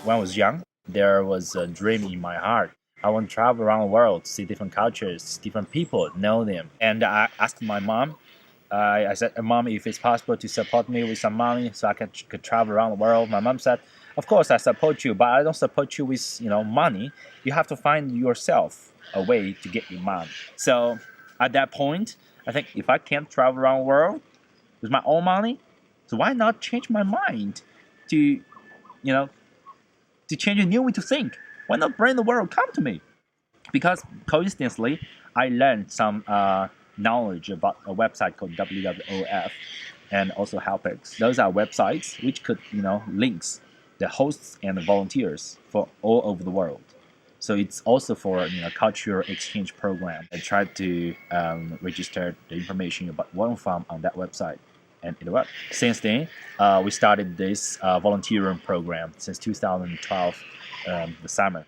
when I was young, there was a dream in my heart. I want to travel around the world, see different cultures, different people, know them. And I asked my mom, I said, Mom, if it's possible to support me with some money so I could travel around the world. My mom said, of course I support you, but I don't support you with money. You have to find yourself a way to get your money. So at that point, I think if I can't travel around the world with my own money, so why not change my mind to, to change a new way to think? Why not bring the world come to me? Because coincidentally, I learned some knowledge about a website called WWOF and also Helpix. Those are websites which could, links the hosts and the volunteers for all over the world. So it's also for cultural exchange program. I tried to register the information about Walden Farm on that website, and it worked. Since then, we started this volunteering program since 2012, the summer.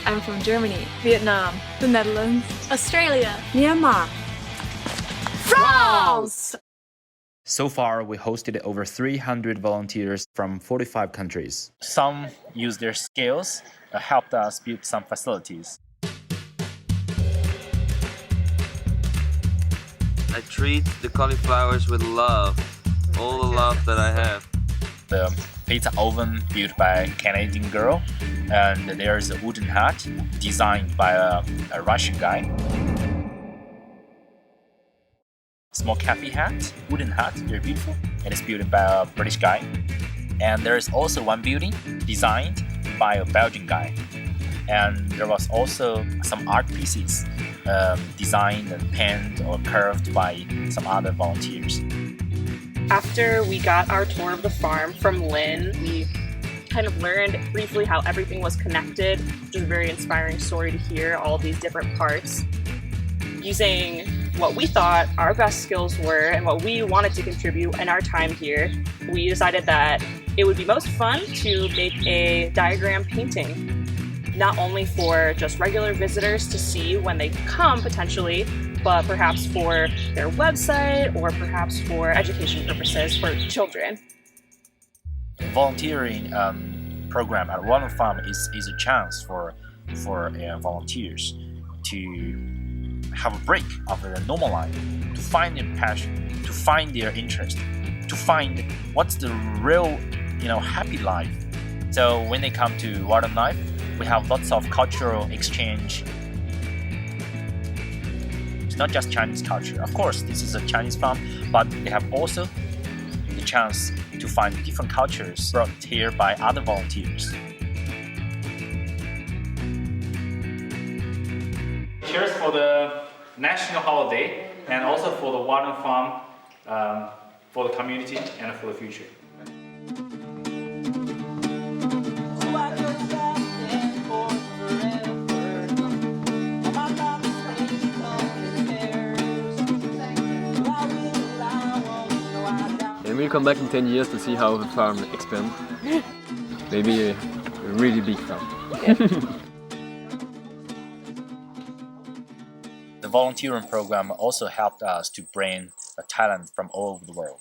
I'm from Germany, Vietnam, the Netherlands, Australia, Myanmar, France! So far, we hosted over 300 volunteers from 45 countries. Some used their skills, helped us build some facilities. I treat the cauliflowers with love, all the love that I have. The pizza oven built by a Canadian girl, and there's a wooden hut designed by a Russian guy. Small cafe hut, wooden hut, very beautiful, and it's built by a British guy. And there's also one building designed by a Belgian guy. And there was also some art pieces designed and penned or curved by some other volunteers. After we got our tour of the farm from Lynn, we kind of learned briefly how everything was connected, which is a very inspiring story to hear all these different parts. Using what we thought our best skills were and what we wanted to contribute in our time here, we decided that it would be most fun to make a diagram painting, not only for just regular visitors to see when they come potentially, but perhaps for their website or perhaps for education purposes for children. The volunteering program at Walden Farm is a chance for volunteers to have a break of their normal life, to find their passion, to find their interest, to find what's the real, happy life. So when they come to Walden Life, we have lots of cultural exchange. It's not just Chinese culture. Of course, this is a Chinese farm, but they have also the chance to find different cultures brought here by other volunteers. Cheers for the national holiday and also for the Walden Farm, for the community and for the future. And we'll come back in 10 years to see how the farm expands. Maybe a really big farm. The volunteering program also helped us to bring talent from all over the world.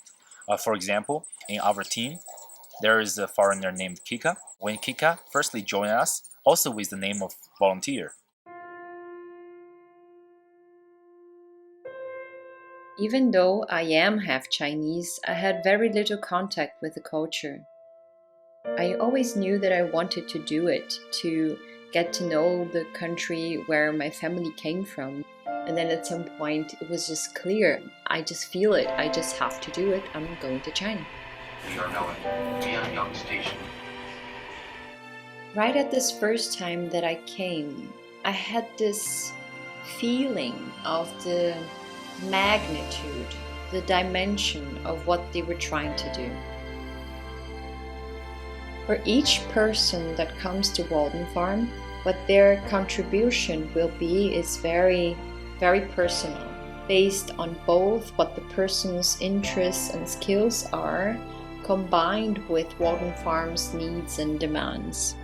For example, in our team, there is a foreigner named KIKA. When KIKA firstly joined us, also with the name of volunteer. Even though I am half Chinese, I had very little contact with the culture. I always knew that I wanted to do it, to get to know the country where my family came from. And then at some point it was just clear. I just feel it. I just have to do it. I'm going to China. We are now at Tianyang Station. Right at this first time that I came, I had this feeling of the magnitude, the dimension of what they were trying to do. For each person that comes to Walden Farm, what their contribution will be is very, very personal, based on both what the person's interests and skills are, combined with Walden Farm's needs and demands.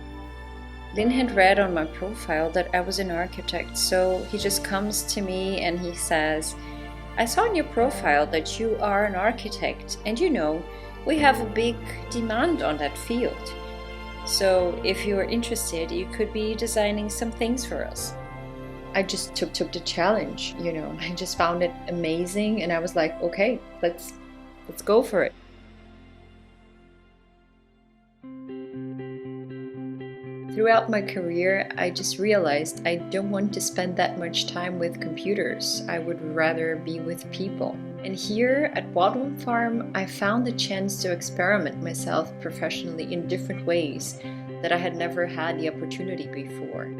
Lin had read on my profile that I was an architect, so he just comes to me and he says, "I saw in your profile that you are an architect, and you know, we have a big demand on that field. So if you're interested, you could be designing some things for us." I just took the challenge, you know. I just found it amazing and I was like, okay, let's go for it. Throughout my career, I just realized I don't want to spend that much time with computers. I would rather be with people. And here at Walden Farm, I found the chance to experiment myself professionally in different ways that I had never had the opportunity before.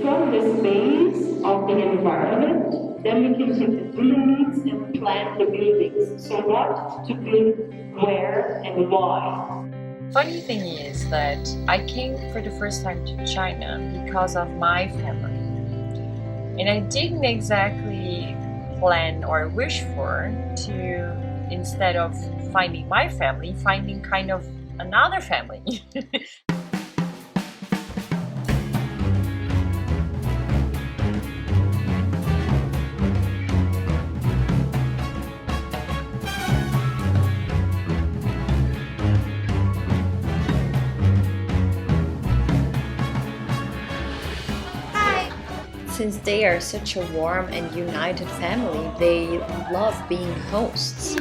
From the space of the environment, then we can take the buildings and plan the buildings. So what to build, where, and why. Funny thing is that I came for the first time to China because of my family. And I didn't exactly plan or wish for to, instead of finding my family, finding kind of another family. Since they are such a warm and united family, they love being hosts.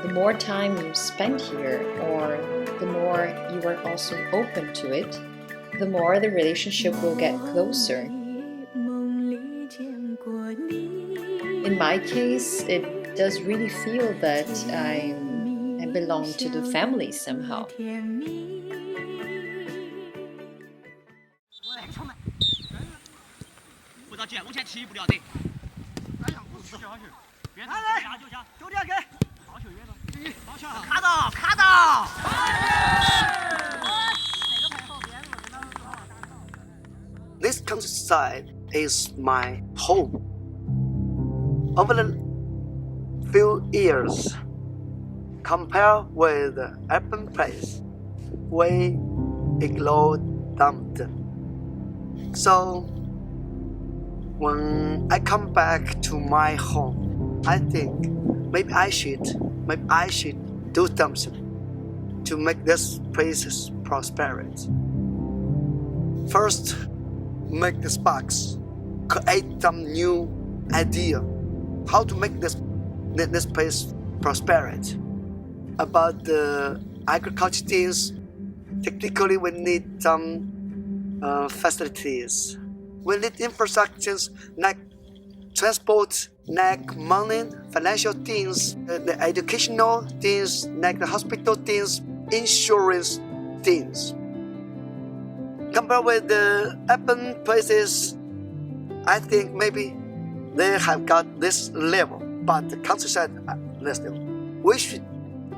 The more time you spend here, or the more you are also open to it, the more the relationship will get closer. In my case, it does really feel that I belong to the family somehow. This countryside is my home. Over the few years, compared with the urban place, we ignored them. So when I come back to my home, I think maybe I should do something to make this place prosperous. First, make the sparks, create some new idea how to make this place prosperous. About the agriculture things, technically we need some facilities. We need infrastructures like transport, like money, financial things, the educational things, like the hospital things, insurance things. Compared with the urban places, I think maybe they have got this level, but the countryside less level. We should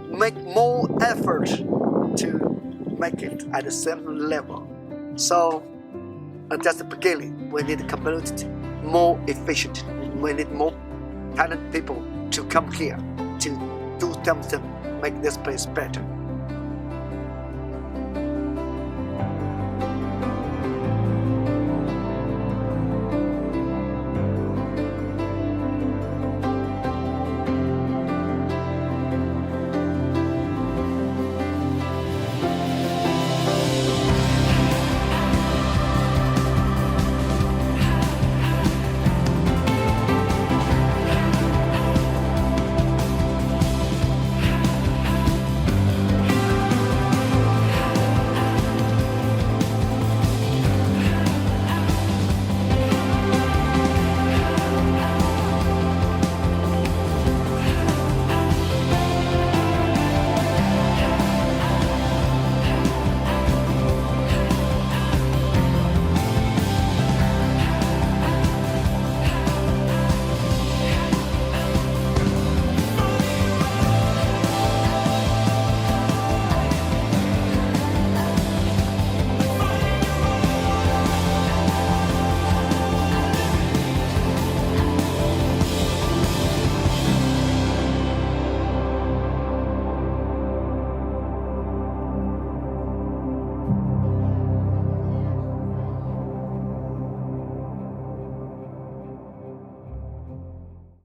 make more effort to make it at the same level. So that's the beginning. We need the community more efficient. We need more talented people to come here to do something, make this place better.